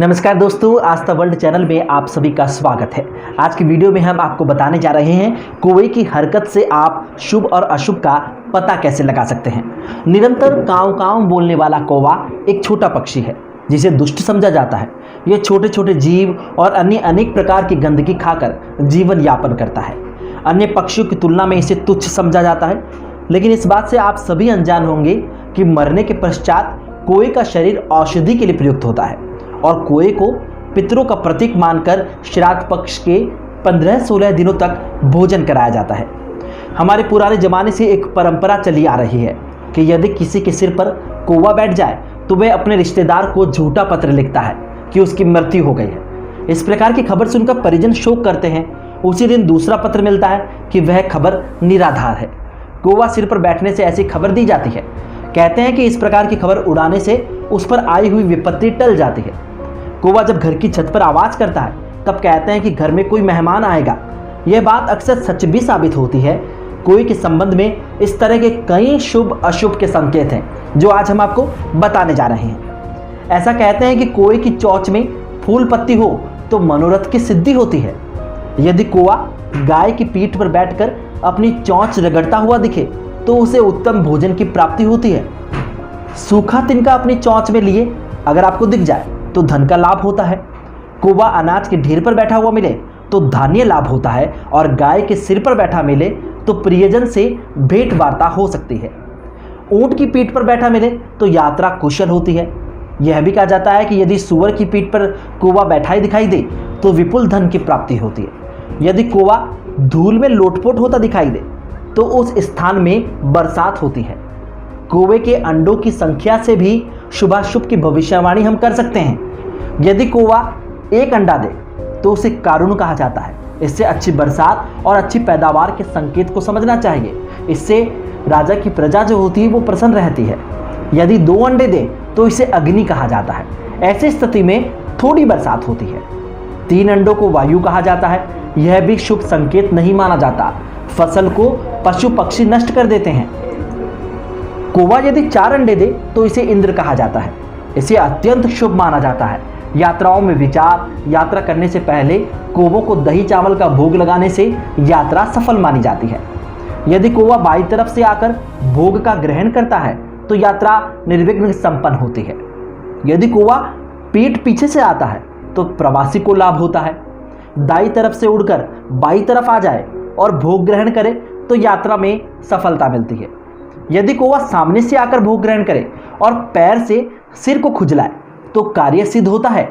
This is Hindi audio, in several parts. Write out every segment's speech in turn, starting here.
नमस्कार दोस्तों, आस्था वर्ल्ड चैनल में आप सभी का स्वागत है। आज की वीडियो में हम आपको बताने जा रहे हैं कौवे की हरकत से आप शुभ और अशुभ का पता कैसे लगा सकते हैं। निरंतर काँव काँव बोलने वाला कौवा एक छोटा पक्षी है जिसे दुष्ट समझा जाता है। यह छोटे छोटे जीव और अन्य अनेक प्रकार की गंदगी खाकर जीवन यापन करता है। अन्य पक्षियों की तुलना में इसे तुच्छ समझा जाता है, लेकिन इस बात से आप सभी अनजान होंगे कि मरने के पश्चात कौवे का शरीर औषधि के लिए प्रयुक्त होता है और कौवे को पितरों का प्रतीक मानकर श्राद्ध पक्ष के 15-16 दिनों तक भोजन कराया जाता है। हमारे पुराने ज़माने से एक परंपरा चली आ रही है कि यदि किसी के सिर पर कौवा बैठ जाए तो वह अपने रिश्तेदार को झूठा पत्र लिखता है कि उसकी मृत्यु हो गई है। इस प्रकार की खबर सुनकर परिजन शोक करते हैं। उसी दिन दूसरा पत्र मिलता है कि वह खबर निराधार है। कौवा सिर पर बैठने से ऐसी खबर दी जाती है। कहते हैं कि इस प्रकार की खबर उड़ाने से उस पर आई हुई विपत्ति टल जाती है। कौवा जब घर की छत पर आवाज़ करता है तब कहते हैं कि घर में कोई मेहमान आएगा। यह बात अक्सर सच भी साबित होती है। कौवे के संबंध में इस तरह के कई शुभ अशुभ के संकेत हैं जो आज हम आपको बताने जा रहे हैं। ऐसा कहते हैं कि कौवे की चोंच में फूल पत्ती हो तो मनोरथ की सिद्धि होती है। यदि कौवा गाय की पीठ पर बैठकर अपनी चोंच रगड़ता हुआ दिखे तो उसे उत्तम भोजन की प्राप्ति होती है। सूखा तिनका अपनी चोंच में लिए अगर आपको दिख जाए तो धन का लाभ होता है। कौवा अनाज के ढेर पर बैठा हुआ मिले तो धान्य लाभ होता है और गाय के सिर पर बैठा मिले तो प्रियजन से भेंट वार्ता हो सकती है। ऊंट की पीठ पर बैठा मिले तो यात्रा कुशल होती है। यह भी कहा जाता है कि यदि सूअर की पीठ पर कौवा बैठा ही दिखाई दे तो विपुल धन की प्राप्ति होती है। यदि कौवा धूल में लोटपोट होता दिखाई दे तो उस स्थान में बरसात होती है। कौवे के अंडों की संख्या से भी शुभाशुभ की भविष्यवाणी हम कर सकते हैं। यदि कौवा एक अंडा दे तो उसे कारुण कहा जाता है। इससे अच्छी बरसात और अच्छी पैदावार के संकेत को समझना चाहिए। इससे राजा की प्रजा जो होती है वो प्रसन्न रहती है। यदि 2 अंडे दे तो इसे अग्नि कहा जाता है। ऐसी स्थिति में थोड़ी बरसात होती है। 3 अंडों को वायु कहा जाता है। यह भी शुभ संकेत नहीं माना जाता। फसल को पशु पक्षी नष्ट कर देते हैं। कौवा यदि 4 अंडे दे तो इसे इंद्र कहा जाता है। इसे अत्यंत शुभ माना जाता है। यात्राओं में विचार, यात्रा करने से पहले कौवों को दही चावल का भोग लगाने से यात्रा सफल मानी जाती है। यदि कौवा बाईं तरफ से आकर भोग का ग्रहण करता है तो यात्रा निर्विघ्न संपन्न होती है। यदि कौवा पीठ पीछे से आता है तो प्रवासी को लाभ होता है। दाईं तरफ से उड़कर बाईं तरफ आ जाए और भोग ग्रहण करे तो यात्रा में सफलता मिलती है। यदि कौवा सामने से आकर भोग ग्रहण करे और पैर से सिर को खुजलाए तो कार्य सिद्ध होता है।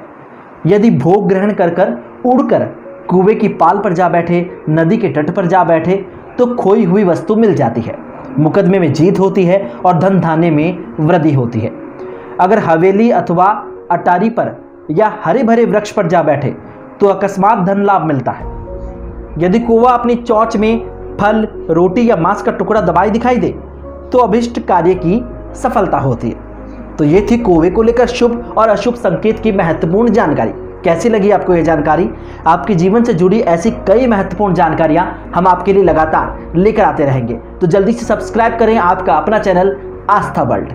यदि भोग ग्रहण कर उड़कर कौवे की पाल पर जा बैठे, नदी के तट पर जा बैठे तो खोई हुई वस्तु मिल जाती है। मुकदमे में जीत होती है और धन धान्य में वृद्धि होती है। अगर हवेली अथवा अटारी पर या हरे भरे वृक्ष पर जा बैठे तो अकस्मात धन लाभ मिलता है। यदि कौवा अपनी चोंच में फल, रोटी या मांस का टुकड़ा दबाई दिखाई दे तो अभिष्ट कार्य की सफलता होती है। तो ये थी कौवे को लेकर शुभ और अशुभ संकेत की महत्वपूर्ण जानकारी। कैसी लगी आपको ये जानकारी? आपके जीवन से जुड़ी ऐसी कई महत्वपूर्ण जानकारियां हम आपके लिए लगातार लेकर आते रहेंगे। तो जल्दी से सब्सक्राइब करें आपका अपना चैनल आस्था वर्ल्ड।